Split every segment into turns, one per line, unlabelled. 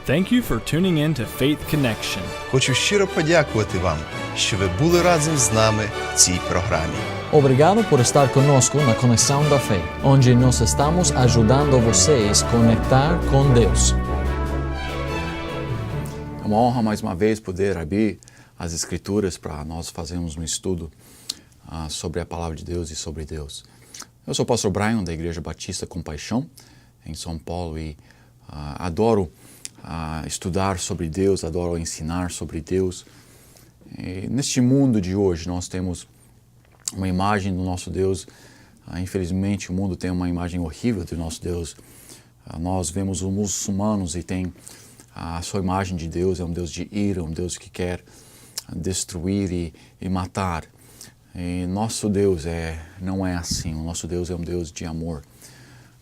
Thank you for tuning in to Faith Connection.
Хочу щиро подякувати вам, що ви були разом з нами в цій програмі.
Obrigado por estar conosco na Conexão da Fé, onde nós estamos ajudando vocês a conectar com Deus.
É uma honra mais uma vez poder abrir as Escrituras para nós fazermos um estudo sobre a Palavra de Deus e sobre Deus. Eu sou o pastor Brian da Igreja Batista Compaixão, em São Paulo, e adoro estudar sobre Deus, adoro ensinar sobre Deus. E neste mundo de hoje nós temos uma imagem do nosso Deus. Infelizmente o mundo tem uma imagem horrível do nosso Deus. Nós vemos os muçulmanos e tem a sua imagem de Deus, é um Deus de ira, um Deus que quer destruir e matar. E nosso Deus não é assim, o nosso Deus é um Deus de amor.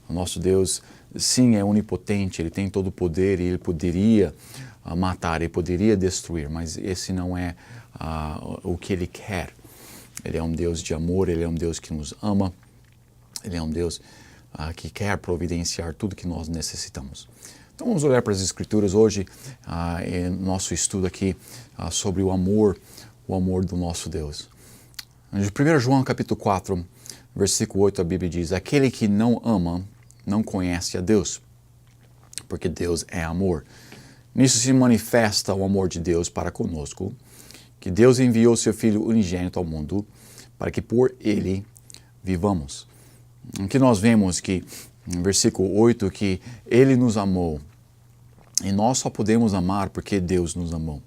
O nosso Deus, sim, é onipotente, Ele tem todo o poder e Ele poderia matar, Ele poderia destruir, mas esse não é o que Ele quer. Ele é um Deus de amor, Ele é um Deus que nos ama, Ele é um Deus que quer providenciar tudo que nós necessitamos. Então vamos olhar para as Escrituras hoje, nosso estudo aqui sobre o amor do nosso Deus. Em 1 João capítulo 4, versículo 8, a Bíblia diz: aquele que não ama não conhece a Deus, porque Deus é amor. Nisso se manifesta o amor de Deus para conosco, que Deus enviou seu Filho unigênito ao mundo para que por Ele vivamos. Aqui nós vemos que, no versículo 8, que Ele nos amou, e nós só podemos amar porque Deus nos amou.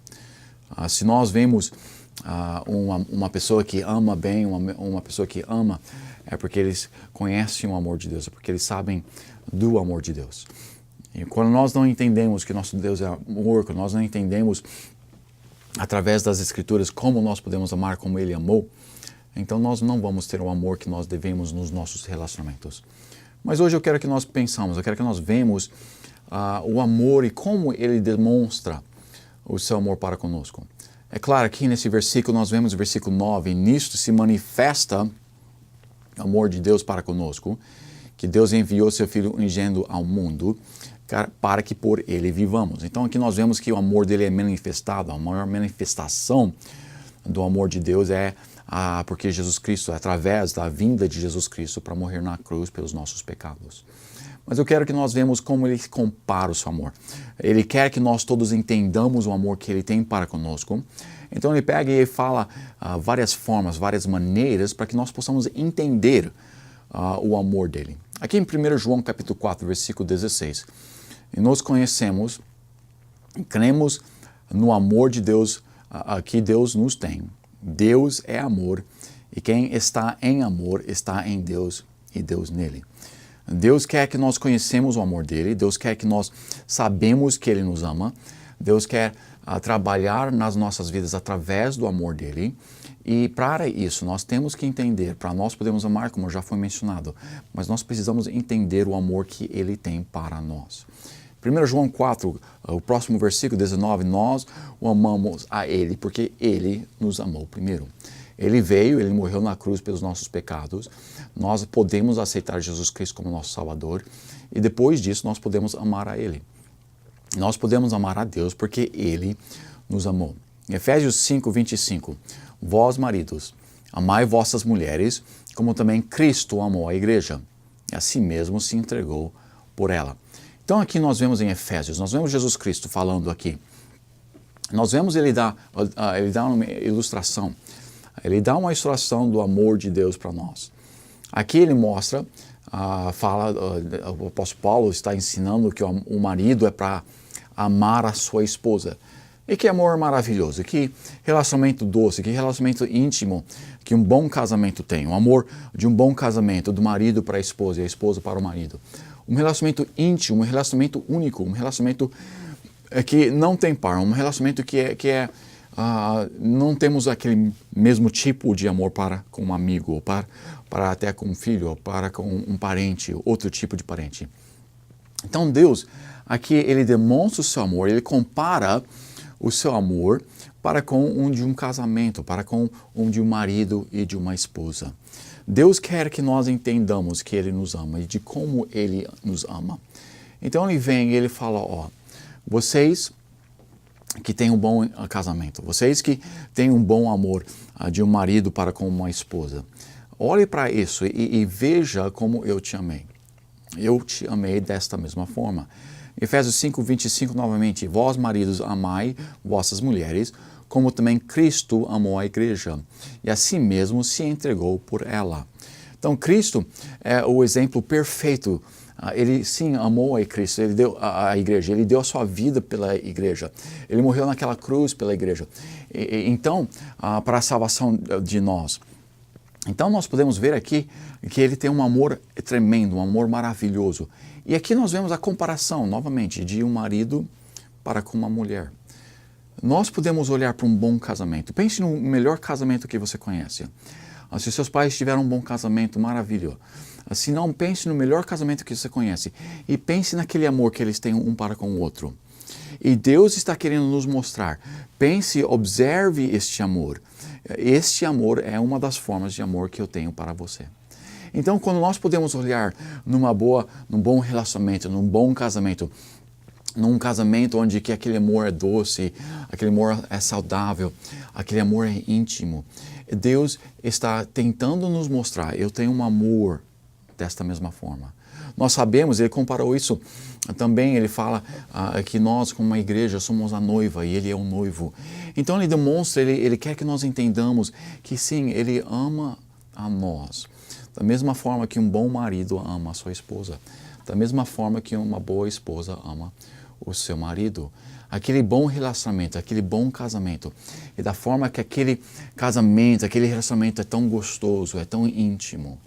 Se nós vemos uma pessoa que ama bem, uma pessoa que ama, é porque eles conhecem o amor de Deus, é porque eles sabem do amor de Deus. E quando nós não entendemos que nosso Deus é amor, quando nós não entendemos através das Escrituras como nós podemos amar como Ele amou, então nós não vamos ter o amor que nós devemos nos nossos relacionamentos. Mas hoje eu quero que nós pensamos, eu quero que nós vemos o amor e como Ele demonstra o seu amor para conosco. É claro, aqui nesse versículo nós vemos o versículo 9, nisto se manifesta o amor de Deus para conosco, que Deus enviou seu Filho unigênito ao mundo para que por Ele vivamos. Então aqui nós vemos que o amor dele é manifestado, a maior manifestação do amor de Deus é porque Jesus Cristo, através da vinda de Jesus Cristo para morrer na cruz pelos nossos pecados. Mas eu quero que nós vemos como Ele compara o seu amor. Ele quer que nós todos entendamos o amor que Ele tem para conosco. Então Ele pega e ele fala várias formas, várias maneiras para que nós possamos entender o amor dele. Aqui em 1 João capítulo 4, versículo 16, e nós conhecemos, cremos no amor de Deus que Deus nos tem. Deus é amor e quem está em amor está em Deus e Deus nele. Deus quer que nós conhecemos o amor dele, Deus quer que nós sabemos que ele nos ama, Deus quer trabalhar nas nossas vidas através do amor dele, e para isso nós temos que entender, para nós podermos amar, como já foi mencionado, mas nós precisamos entender o amor que ele tem para nós. 1 João 4, o próximo versículo 19, nós o amamos a ele porque ele nos amou primeiro. Ele veio, ele morreu na cruz pelos nossos pecados, nós podemos aceitar Jesus Cristo como nosso Salvador e depois disso nós podemos amar a Ele. Nós podemos amar a Deus porque Ele nos amou. Em Efésios 5, 25, vós maridos, amai vossas mulheres, como também Cristo amou a igreja, e assim mesmo se entregou por ela. Então aqui nós vemos em Efésios, nós vemos Jesus Cristo falando aqui. Nós vemos ele dá uma ilustração. Ele dá uma ilustração do amor de Deus para nós. Aqui ele mostra, o apóstolo Paulo está ensinando que o marido é para amar a sua esposa. E que amor maravilhoso, que relacionamento doce, que relacionamento íntimo que um bom casamento tem. O amor de um bom casamento, do marido para a esposa e a esposa para o marido. Um relacionamento íntimo, um relacionamento único, um relacionamento que não tem par, um relacionamento não temos aquele mesmo tipo de amor para com um amigo, ou para até com um filho, ou para com um parente, outro tipo de parente. Então Deus, aqui ele demonstra o seu amor, ele compara o seu amor para com um de um casamento, para com um de um marido e de uma esposa. Deus quer que nós entendamos que Ele nos ama e de como Ele nos ama. Então Ele vem e Ele fala, Vocês que têm um bom casamento, vocês que têm um bom amor de um marido para com uma esposa, olhe para isso e veja como eu te amei. Eu te amei desta mesma forma. Efésios 5:25 novamente, vós maridos amai vossas mulheres, como também Cristo amou a igreja, e assim mesmo se entregou por ela. Então Cristo é o exemplo perfeito. Ele sim amou a Cristo, ele deu a igreja, ele deu a sua vida pela igreja, ele morreu naquela cruz pela igreja. Então, para a salvação de nós. Então nós podemos ver aqui que ele tem um amor tremendo, um amor maravilhoso. E aqui nós vemos a comparação, novamente, de um marido para com uma mulher. Nós podemos olhar para um bom casamento. Pense no melhor casamento que você conhece. Se seus pais tiveram um bom casamento, maravilha. Se não, pense no melhor casamento que você conhece. E pense naquele amor que eles têm um para com o outro. E Deus está querendo nos mostrar. Pense, observe este amor. Este amor é uma das formas de amor que eu tenho para você. Então, quando nós podemos olhar num bom relacionamento, num bom casamento, num casamento onde que aquele amor é doce, aquele amor é saudável, aquele amor é íntimo, Deus está tentando nos mostrar, eu tenho um amor desta mesma forma. Nós sabemos, ele comparou isso também, ele fala que nós, como uma igreja, somos a noiva e ele é o noivo. Então ele demonstra, ele quer que nós entendamos que sim, ele ama a nós. Da mesma forma que um bom marido ama a sua esposa. Da mesma forma que uma boa esposa ama o seu marido. Aquele bom relacionamento, aquele bom casamento. E da forma que aquele casamento, aquele relacionamento é tão gostoso, é tão íntimo.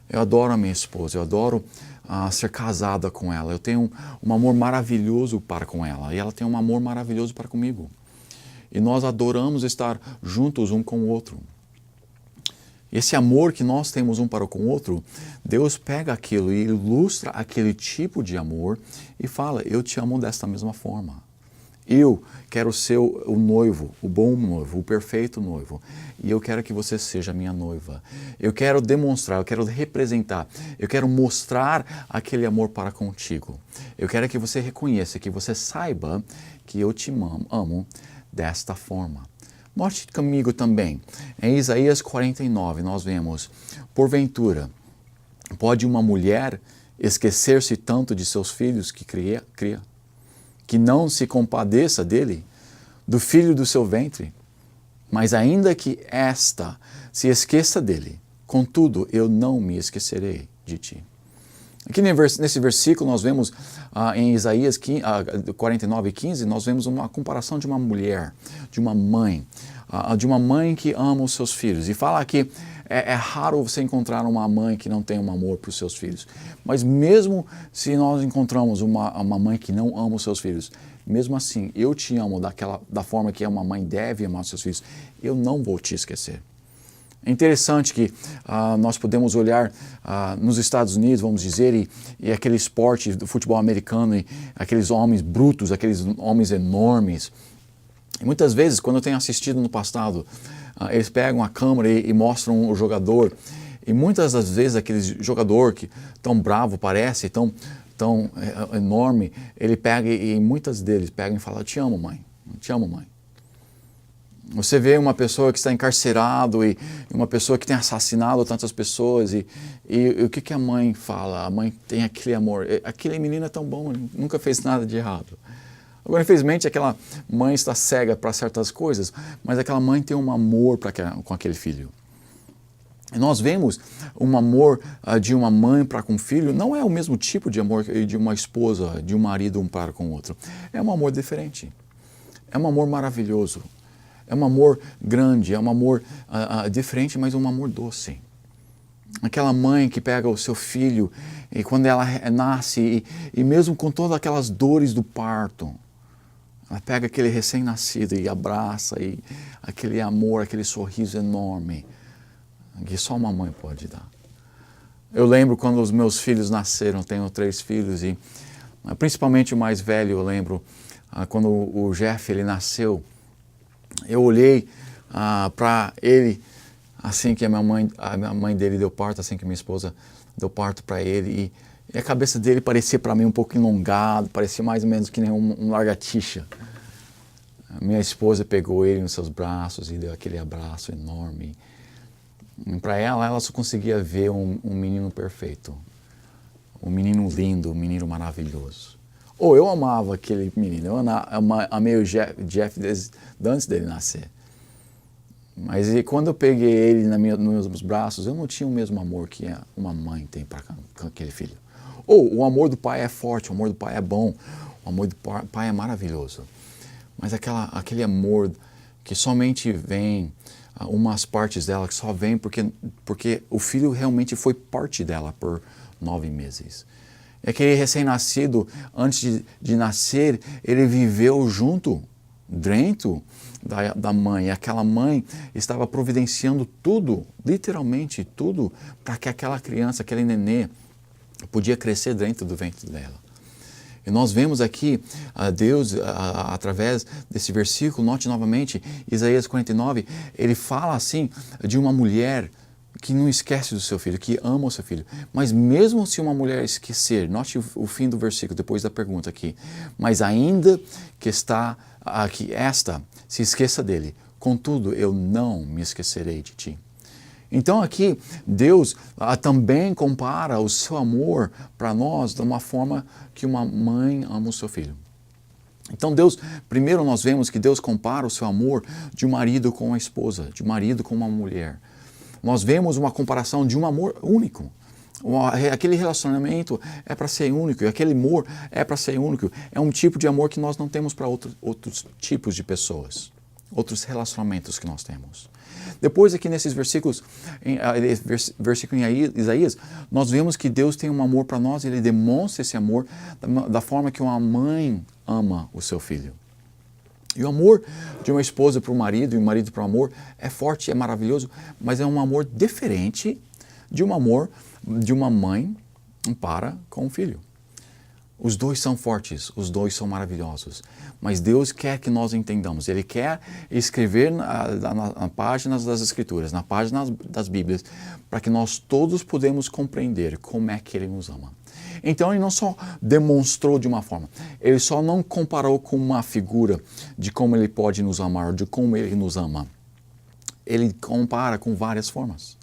Eu adoro a minha esposa, eu adoro ser casada com ela. Eu tenho um amor maravilhoso para com ela. E ela tem um amor maravilhoso para comigo. E nós adoramos estar juntos um com o outro. Esse amor que nós temos um para com o outro, Deus pega aquilo e ilustra aquele tipo de amor e fala, eu te amo desta mesma forma. Eu quero ser o noivo, o bom noivo, o perfeito noivo. E eu quero que você seja minha noiva. Eu quero demonstrar, eu quero representar, eu quero mostrar aquele amor para contigo. Eu quero que você reconheça, que você saiba que eu te amo desta forma. Note comigo também, em Isaías 49, nós vemos, porventura, pode uma mulher esquecer-se tanto de seus filhos que cria, que não se compadeça dele, do filho do seu ventre? Mas ainda que esta se esqueça dele, contudo, eu não me esquecerei de ti. Aqui nesse versículo nós vemos, em Isaías 49:15, nós vemos uma comparação de uma mulher, de uma mãe que ama os seus filhos. E fala que é raro você encontrar uma mãe que não tem um amor para os seus filhos. Mas mesmo se nós encontramos uma mãe que não ama os seus filhos, mesmo assim, eu te amo da forma que uma mãe deve amar os seus filhos, eu não vou te esquecer. É interessante que nós podemos olhar nos Estados Unidos, vamos dizer, e aquele esporte do futebol americano, e aqueles homens brutos, aqueles homens enormes. E muitas vezes, quando eu tenho assistido no passado, eles pegam a câmera e mostram o jogador. E muitas das vezes aquele jogador que tão bravo parece, tão enorme, ele pega e muitas deles pegam e falam, te amo, mãe, te amo, mãe. Você vê uma pessoa que está encarcerado e uma pessoa que tem assassinado tantas pessoas e o que a mãe fala? A mãe tem aquele amor. Aquele menino é tão bom, ele nunca fez nada de errado. Agora, infelizmente, aquela mãe está cega para certas coisas, mas aquela mãe tem um amor com aquele filho. E nós vemos um amor de uma mãe para com o filho, não é o mesmo tipo de amor de uma esposa, de um marido um para com o outro. É um amor diferente. É um amor maravilhoso. É um amor grande, é um amor diferente, mas um amor doce. Aquela mãe que pega o seu filho e quando ela nasce, e mesmo com todas aquelas dores do parto, ela pega aquele recém-nascido e abraça, e aquele amor, aquele sorriso enorme, que só uma mãe pode dar. Eu lembro quando os meus filhos nasceram, tenho 3 filhos, e principalmente o mais velho, eu lembro quando o Jeff ele nasceu, eu olhei para ele assim que a mãe dele deu parto, assim que minha esposa deu parto para ele, E a cabeça dele parecia para mim um pouco enlongado, parecia mais ou menos que nem um lagartixa. A minha esposa pegou ele nos seus braços e deu aquele abraço enorme. Para ela só conseguia ver um menino perfeito, um menino lindo, um menino maravilhoso. Eu amava aquele menino, eu amei o Jeff antes dele nascer. Mas quando eu peguei ele nos meus braços, eu não tinha o mesmo amor que uma mãe tem para aquele filho. O amor do pai é forte, o amor do pai é bom, o amor do pai é maravilhoso. Mas aquele amor que somente vem, umas partes dela que só vem porque o filho realmente foi parte dela por 9 meses. É aquele recém-nascido, antes de nascer, ele viveu junto, dentro da mãe. E aquela mãe estava providenciando tudo, literalmente tudo, para que aquela criança, aquele nenê, podia crescer dentro do ventre dela. E nós vemos aqui Deus, através desse versículo, note novamente, Isaías 49, ele fala assim de uma mulher que não esquece do seu filho, que ama o seu filho. Mas mesmo se uma mulher esquecer, note o fim do versículo, depois da pergunta aqui, mas ainda que esta se esqueça dele, contudo eu não me esquecerei de ti. Então aqui Deus também compara o seu amor para nós de uma forma que uma mãe ama o seu filho. Então primeiro nós vemos que Deus compara o seu amor de um marido com uma esposa, de um marido com uma mulher. Nós vemos uma comparação de um amor único. Aquele relacionamento é para ser único, e aquele amor é para ser único. É um tipo de amor que nós não temos para outros tipos de pessoas, outros relacionamentos que nós temos. Depois aqui nesses versículos, versículo em Isaías, nós vemos que Deus tem um amor para nós, Ele demonstra esse amor da forma que uma mãe ama o seu filho. E o amor de uma esposa para o marido e um marido para o amor é forte, é maravilhoso, mas é um amor diferente de um amor de uma mãe para com um filho. Os dois são fortes, os dois são maravilhosos, mas Deus quer que nós entendamos. Ele quer escrever na páginas das Escrituras, na página das Bíblias, para que nós todos podemos compreender como é que Ele nos ama. Então Ele não só demonstrou de uma forma, Ele só não comparou com uma figura de como Ele pode nos amar, de como Ele nos ama. Ele compara com várias formas.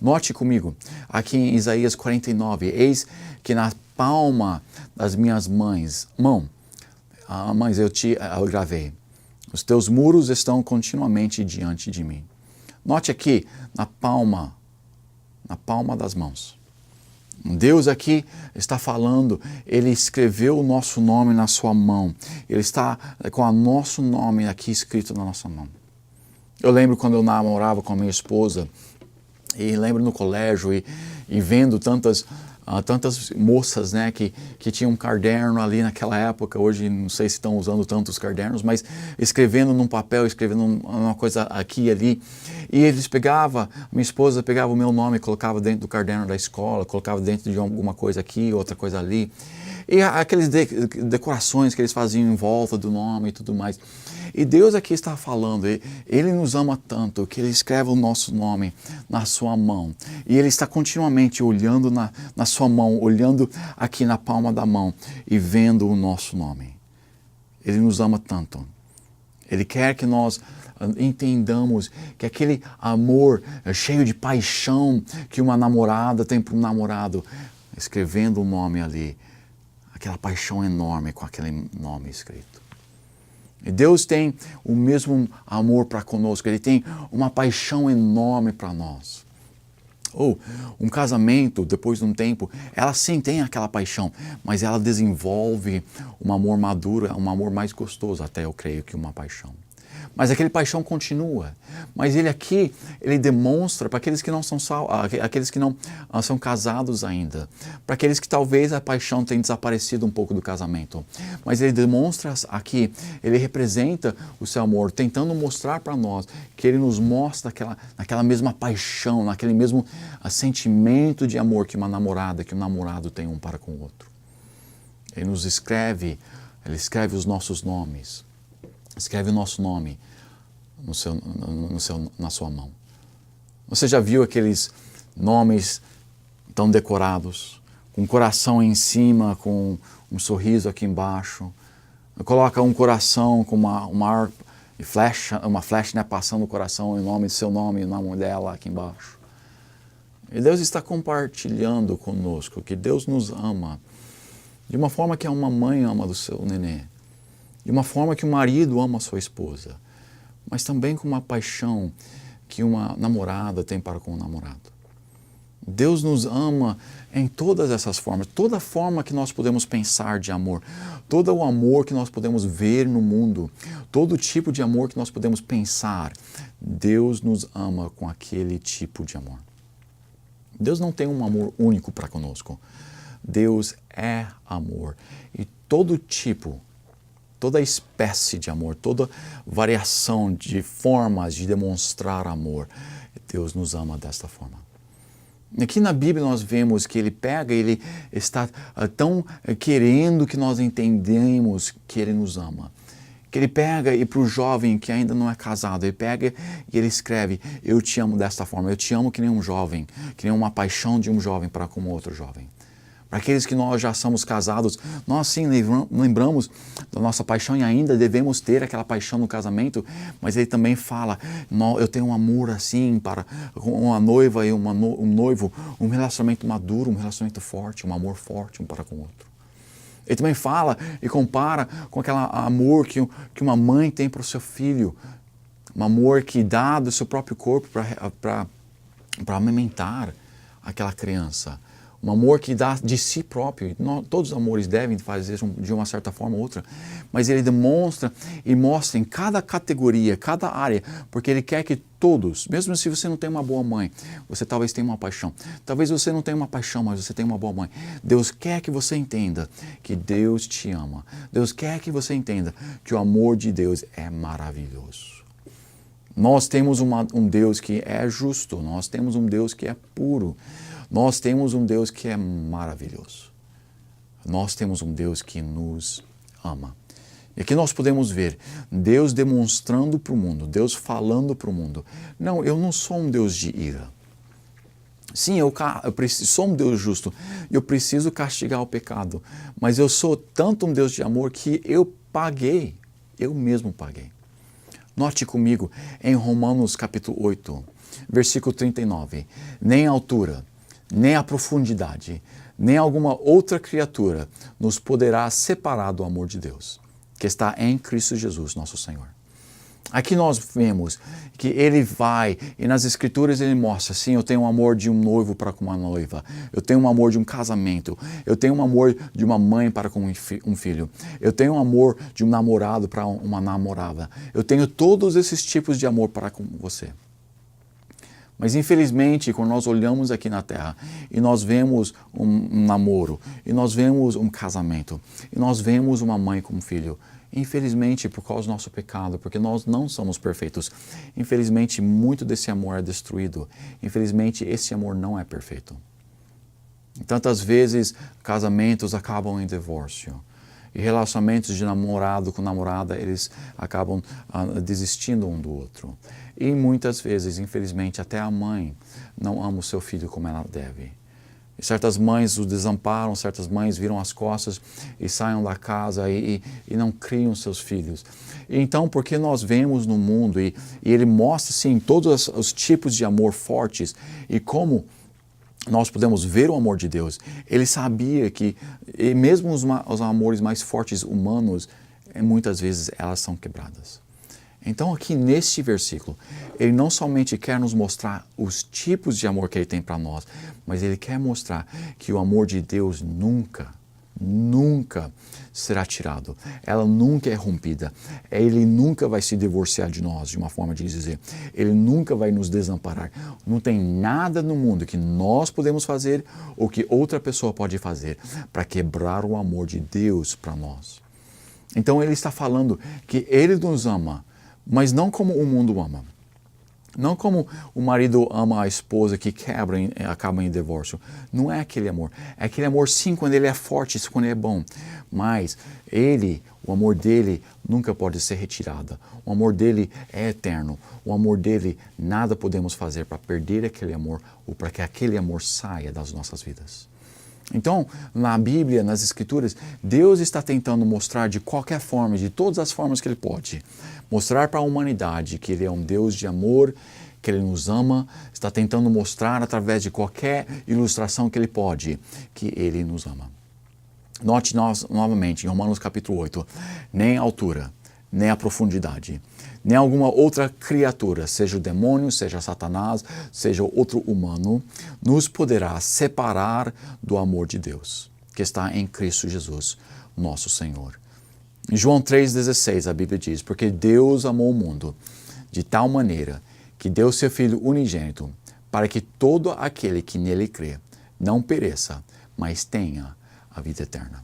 Note comigo, aqui em Isaías 49, eis que na palma das minhas mães eu gravei. Os teus muros estão continuamente diante de mim. Note aqui, na palma das mãos. Deus aqui está falando, Ele escreveu o nosso nome na sua mão. Ele está com o nosso nome aqui escrito na nossa mão. Eu lembro quando eu namorava com a minha esposa, e lembro no colégio e vendo tantas moças, né, que tinham um caderno ali naquela época. Hoje não sei se estão usando tantos cadernos, mas escrevendo num papel, escrevendo uma coisa aqui e ali. E eles minha esposa pegava o meu nome, colocava dentro do caderno da escola, colocava dentro de alguma coisa aqui, outra coisa ali. E aquelas decorações que eles faziam em volta do nome e tudo mais. E Deus aqui está falando, Ele nos ama tanto que Ele escreve o nosso nome na sua mão. E Ele está continuamente olhando na sua mão, olhando aqui na palma da mão e vendo o nosso nome. Ele nos ama tanto. Ele quer que nós entendamos que aquele amor cheio de paixão que uma namorada tem para um namorado, escrevendo o nome ali, aquela paixão enorme com aquele nome escrito. E Deus tem o mesmo amor para conosco, Ele tem uma paixão enorme para nós. Um casamento, depois de um tempo, ela sim tem aquela paixão, mas ela desenvolve um amor maduro, um amor mais gostoso até, eu creio, que uma paixão. Mas aquele paixão continua. Mas ele demonstra para aqueles que não são aqueles que não são casados ainda, para aqueles que talvez a paixão tenha desaparecido um pouco do casamento. Mas ele demonstra aqui, ele representa o seu amor, tentando mostrar para nós que ele nos mostra naquela mesma paixão, naquele mesmo sentimento de amor que uma namorada, que um namorado tem um para com o outro. Ele escreve os nossos nomes. Escreve o nosso nome na sua mão. Você já viu aqueles nomes tão decorados? com um coração em cima, com um sorriso aqui embaixo. Coloca um coração com uma flecha, né, passando no coração em nome do seu nome e o nome dela aqui embaixo. E Deus está compartilhando conosco que Deus nos ama de uma forma que uma mãe ama do seu nenê, de uma forma que o marido ama a sua esposa, mas também com uma paixão que uma namorada tem para com o namorado. Deus nos ama em todas essas formas, toda forma que nós podemos pensar de amor, todo o amor que nós podemos ver no mundo, todo tipo de amor que nós podemos pensar, Deus nos ama com aquele tipo de amor. Deus não tem um amor único para conosco. Deus é amor. E todo tipo, toda espécie de amor, toda variação de formas de demonstrar amor, Deus nos ama desta forma. Aqui na Bíblia nós vemos que ele está tão querendo que nós entendamos que ele nos ama. Que ele pega e para o jovem que ainda não é casado, ele pega e ele escreve, eu te amo desta forma, eu te amo que nem um jovem, que nem uma paixão de um jovem para com outro jovem. Para aqueles que nós já somos casados, nós sim lembramos da nossa paixão e ainda devemos ter aquela paixão no casamento, mas ele também fala, eu tenho um amor assim para uma noiva e um noivo, um relacionamento maduro, um relacionamento forte, um amor forte um para com o outro. Ele também fala e compara com aquele amor que uma mãe tem para o seu filho, um amor que dá do seu próprio corpo para amamentar aquela criança. Um amor que dá de si próprio. Todos os amores devem fazer de uma certa forma ou outra, mas ele demonstra e mostra em cada categoria, cada área, porque ele quer que todos, mesmo se você não tem uma boa mãe, você talvez tenha uma paixão. Talvez você não tenha uma paixão, mas você tem uma boa mãe. Deus quer que você entenda que Deus te ama. Deus quer que você entenda que o amor de Deus é maravilhoso. Nós temos um Deus que é justo, nós temos um Deus que é puro. Nós temos um Deus que é maravilhoso. Nós temos um Deus que nos ama. E aqui nós podemos ver Deus demonstrando para o mundo, Deus falando para o mundo. Não, eu não sou um Deus de ira. Sim, eu sou um Deus justo. Eu preciso castigar o pecado. Mas eu sou tanto um Deus de amor que eu mesmo paguei. Note comigo em Romanos capítulo 8, versículo 39. Nem a altura, nem a profundidade, nem alguma outra criatura nos poderá separar do amor de Deus, que está em Cristo Jesus, nosso Senhor. Aqui nós vemos que ele vai, e nas Escrituras ele mostra, sim, eu tenho um amor de um noivo para com uma noiva, eu tenho um amor de um casamento, eu tenho um amor de uma mãe para com um filho, eu tenho um amor de um namorado para uma namorada, eu tenho todos esses tipos de amor para com você. Mas infelizmente, quando nós olhamos aqui na Terra e nós vemos um namoro, e nós vemos um casamento, e nós vemos uma mãe com um filho, infelizmente, por causa do nosso pecado, porque nós não somos perfeitos, infelizmente, muito desse amor é destruído. Infelizmente, esse amor não é perfeito. E tantas vezes, casamentos acabam em divórcio. E relacionamentos de namorado com namorada, eles acabam desistindo um do outro. E muitas vezes, infelizmente, até a mãe não ama o seu filho como ela deve. E certas mães o desamparam, certas mães viram as costas e saem da casa e não criam seus filhos. E então, porque nós vemos no mundo, e ele mostra, sim, todos os tipos de amor fortes e como nós podemos ver o amor de Deus. Ele sabia que, mesmo os amores mais fortes humanos, muitas vezes elas são quebradas. Então aqui neste versículo, ele não somente quer nos mostrar os tipos de amor que ele tem para nós, mas ele quer mostrar que o amor de Deus nunca será tirado. Ela nunca é rompida. Ele nunca vai se divorciar de nós, de uma forma de dizer. Ele nunca vai nos desamparar. Não tem nada no mundo que nós podemos fazer ou que outra pessoa pode fazer para quebrar o amor de Deus para nós. Então ele está falando que ele nos ama, mas não como o mundo ama. Não como o marido ama a esposa que quebra e acaba em divórcio. Não é aquele amor. É aquele amor, sim, quando ele é forte, quando ele é bom. Mas o amor dele nunca pode ser retirado. O amor dele é eterno. O amor dele, nada podemos fazer para perder aquele amor ou para que aquele amor saia das nossas vidas. Então, na Bíblia, nas Escrituras, Deus está tentando mostrar de qualquer forma, de todas as formas que Ele pode, mostrar para a humanidade que Ele é um Deus de amor, que Ele nos ama, está tentando mostrar através de qualquer ilustração que Ele pode, que Ele nos ama. Note novamente, em Romanos capítulo 8, nem a altura, nem a profundidade, nem alguma outra criatura, seja o demônio, seja Satanás, seja outro humano, nos poderá separar do amor de Deus, que está em Cristo Jesus, nosso Senhor. Em João 3,16 a Bíblia diz, porque Deus amou o mundo de tal maneira que deu seu Filho unigênito, para que todo aquele que nele crê não pereça, mas tenha a vida eterna.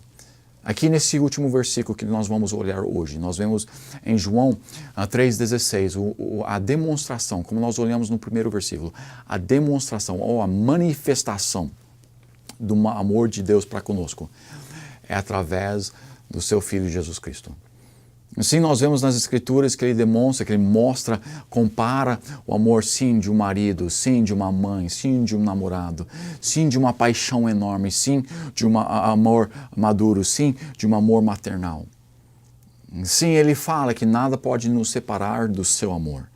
Aqui nesse último versículo que nós vamos olhar hoje, nós vemos em João 3,16 a demonstração, como nós olhamos no primeiro versículo, a demonstração ou a manifestação do amor de Deus para conosco é através do seu Filho Jesus Cristo. Assim nós vemos nas Escrituras que Ele demonstra, que Ele mostra, compara o amor sim de um marido, sim de uma mãe, sim de um namorado, sim de uma paixão enorme, sim de um amor maduro, sim de um amor maternal. Sim, Ele fala que nada pode nos separar do seu amor.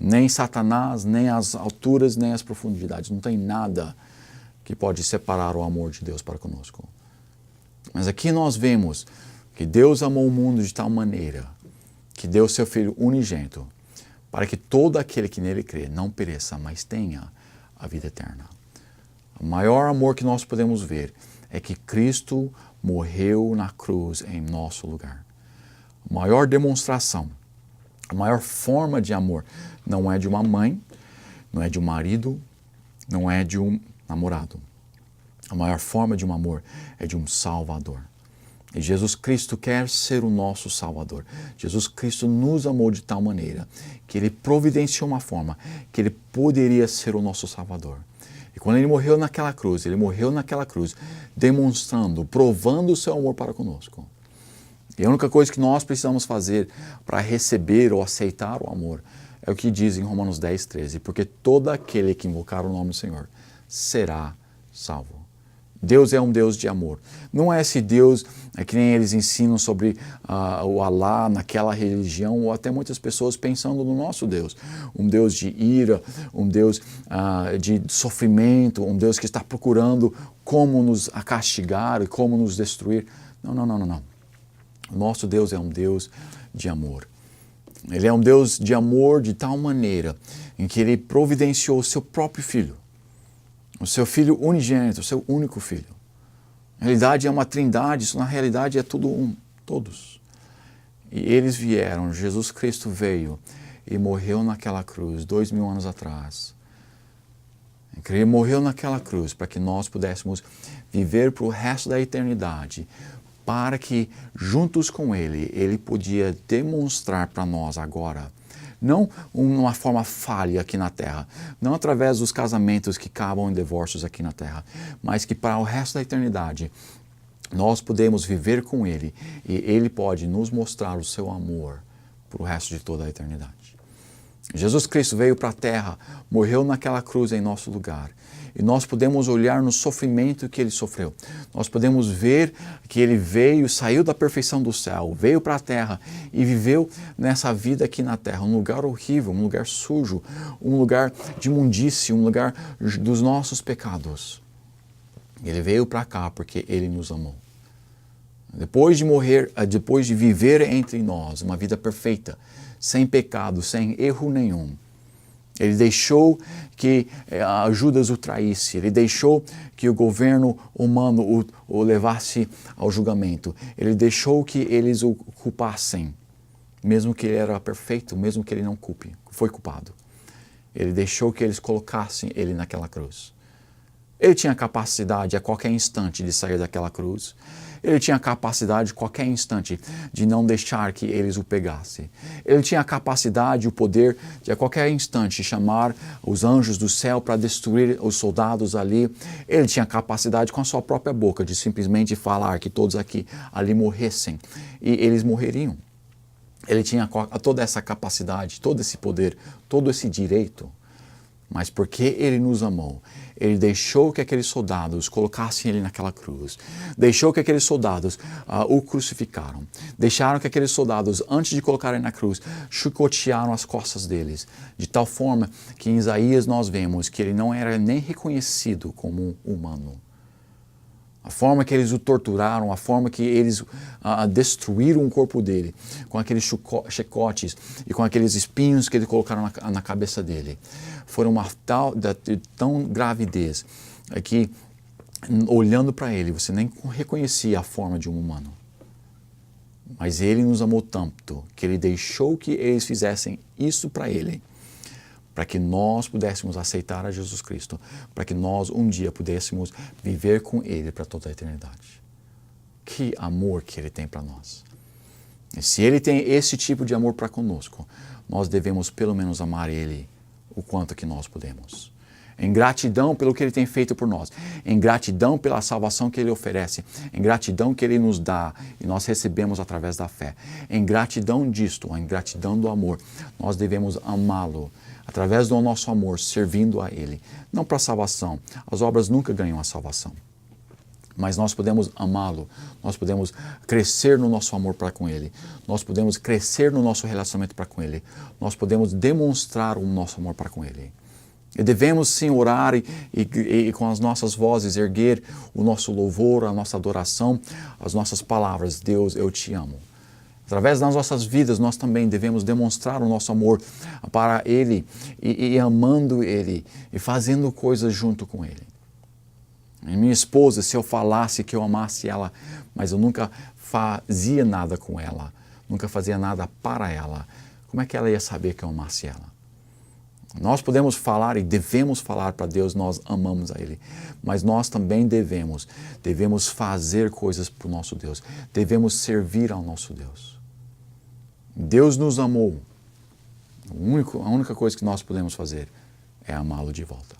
Nem Satanás, nem as alturas, nem as profundidades. Não tem nada que pode separar o amor de Deus para conosco. Mas aqui nós vemos que Deus amou o mundo de tal maneira que deu seu Filho unigênito para que todo aquele que nele crê não pereça, mas tenha a vida eterna. O maior amor que nós podemos ver é que Cristo morreu na cruz em nosso lugar. A maior demonstração, a maior forma de amor não é de uma mãe, não é de um marido, não é de um namorado. A maior forma de um amor é de um Salvador. E Jesus Cristo quer ser o nosso Salvador. Jesus Cristo nos amou de tal maneira que Ele providenciou uma forma que Ele poderia ser o nosso Salvador. E quando Ele morreu naquela cruz, demonstrando, provando o seu amor para conosco. E a única coisa que nós precisamos fazer para receber ou aceitar o amor é o que diz em Romanos 10:13, porque todo aquele que invocar o nome do Senhor será salvo. Deus é um Deus de amor. Não é esse Deus que nem eles ensinam sobre o Alá naquela religião, ou até muitas pessoas pensando no nosso Deus. Um Deus de ira, um Deus de sofrimento, um Deus que está procurando como nos castigar e como nos destruir. Não. O nosso Deus é um Deus de amor. Ele é um Deus de amor de tal maneira em que Ele providenciou o seu próprio Filho. O seu Filho unigênito, o seu único Filho. Na realidade é uma trindade, isso na realidade é tudo um, todos. E eles vieram, Jesus Cristo veio e morreu naquela cruz 2000 anos atrás. Ele morreu naquela cruz para que nós pudéssemos viver para o resto da eternidade, para que juntos com Ele podia demonstrar para nós agora, não uma forma falha aqui na terra, não através dos casamentos que acabam em divórcios aqui na terra, mas que para o resto da eternidade nós podemos viver com Ele e Ele pode nos mostrar o seu amor para o resto de toda a eternidade. Jesus Cristo veio para a terra, morreu naquela cruz em nosso lugar. E nós podemos olhar no sofrimento que Ele sofreu. Nós podemos ver que Ele veio, saiu da perfeição do céu, veio para a terra e viveu nessa vida aqui na terra, um lugar horrível, um lugar sujo, um lugar de imundície, um lugar dos nossos pecados. Ele veio para cá porque Ele nos amou. Depois de morrer, depois de viver entre nós uma vida perfeita, sem pecado, sem erro nenhum, Ele deixou que Judas o traísse, Ele deixou que o governo humano o levasse ao julgamento, Ele deixou que eles o culpassem, mesmo que Ele era perfeito, mesmo que Ele não foi culpado. Ele deixou que eles colocassem Ele naquela cruz. Ele tinha capacidade a qualquer instante de sair daquela cruz. Ele tinha capacidade a qualquer instante de não deixar que eles o pegassem. Ele tinha a capacidade, o poder de a qualquer instante chamar os anjos do céu para destruir os soldados ali. Ele tinha a capacidade com a sua própria boca de simplesmente falar que todos ali morressem e eles morreriam. Ele tinha toda essa capacidade, todo esse poder, todo esse direito. Mas porque Ele nos amou, ele deixou que aqueles soldados colocassem ele naquela cruz. Deixou que aqueles soldados o crucificaram. Deixaram que aqueles soldados, antes de colocarem na cruz, chicotearam as costas deles. De tal forma que em Isaías nós vemos que ele não era nem reconhecido como um humano. A forma que eles o torturaram, a forma que eles destruíram o corpo dele, com aqueles chicotes e com aqueles espinhos que eles colocaram na cabeça dele, foram de tão gravidez que, olhando para ele, você nem reconhecia a forma de um humano. Mas ele nos amou tanto que ele deixou que eles fizessem isso para ele, para que nós pudéssemos aceitar a Jesus Cristo, para que nós um dia pudéssemos viver com Ele para toda a eternidade. Que amor que Ele tem para nós. E se Ele tem esse tipo de amor para conosco, nós devemos pelo menos amar Ele o quanto que nós podemos. Em gratidão pelo que Ele tem feito por nós, em gratidão pela salvação que Ele oferece, em gratidão que Ele nos dá e nós recebemos através da fé, em gratidão disto, em gratidão do amor, nós devemos amá-lo através do nosso amor, servindo a Ele. Não para a salvação, as obras nunca ganham a salvação, mas nós podemos amá-lo, nós podemos crescer no nosso amor para com Ele, nós podemos crescer no nosso relacionamento para com Ele, nós podemos demonstrar o nosso amor para com Ele. E devemos sim orar e com as nossas vozes erguer o nosso louvor, a nossa adoração, as nossas palavras. Deus, eu te amo. Através das nossas vidas, nós também devemos demonstrar o nosso amor para Ele e amando Ele e fazendo coisas junto com Ele. E minha esposa, se eu falasse que eu amasse ela, mas eu nunca fazia nada com ela, nunca fazia nada para ela, como é que ela ia saber que eu amasse ela? Nós podemos falar e devemos falar para Deus, nós amamos a Ele, mas nós também devemos fazer coisas para o nosso Deus, devemos servir ao nosso Deus. Deus nos amou, a única coisa que nós podemos fazer é amá-lo de volta.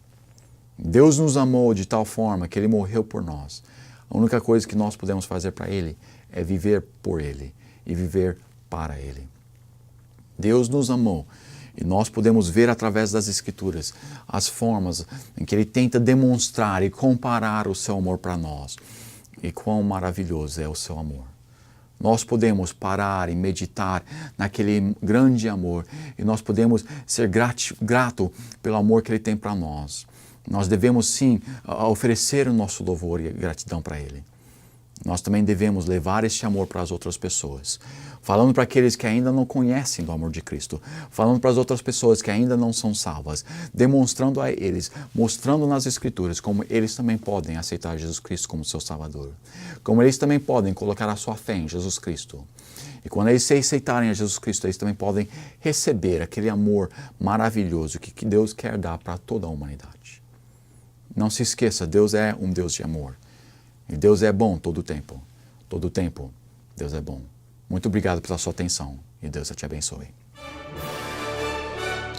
Deus nos amou de tal forma que Ele morreu por nós. A única coisa que nós podemos fazer para Ele é viver por Ele e viver para Ele. Deus nos amou. E nós podemos ver através das Escrituras as formas em que Ele tenta demonstrar e comparar o seu amor para nós. E quão maravilhoso é o seu amor. Nós podemos parar e meditar naquele grande amor. E nós podemos ser grato pelo amor que Ele tem para nós. Nós devemos sim oferecer o nosso louvor e gratidão para Ele. Nós também devemos levar este amor para as outras pessoas. Falando para aqueles que ainda não conhecem do amor de Cristo, falando para as outras pessoas que ainda não são salvas, demonstrando a eles, mostrando nas Escrituras como eles também podem aceitar Jesus Cristo como seu Salvador, como eles também podem colocar a sua fé em Jesus Cristo. E quando eles se aceitarem a Jesus Cristo, eles também podem receber aquele amor maravilhoso que Deus quer dar para toda a humanidade. Não se esqueça, Deus é um Deus de amor. E Deus é bom todo o tempo. Todo o tempo, Deus é bom. Muito obrigado pela sua atenção e Deus te abençoe.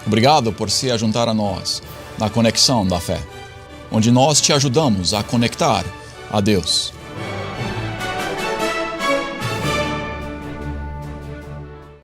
Obrigado por se ajuntar a nós na Conexão da Fé, onde nós te ajudamos a conectar a Deus.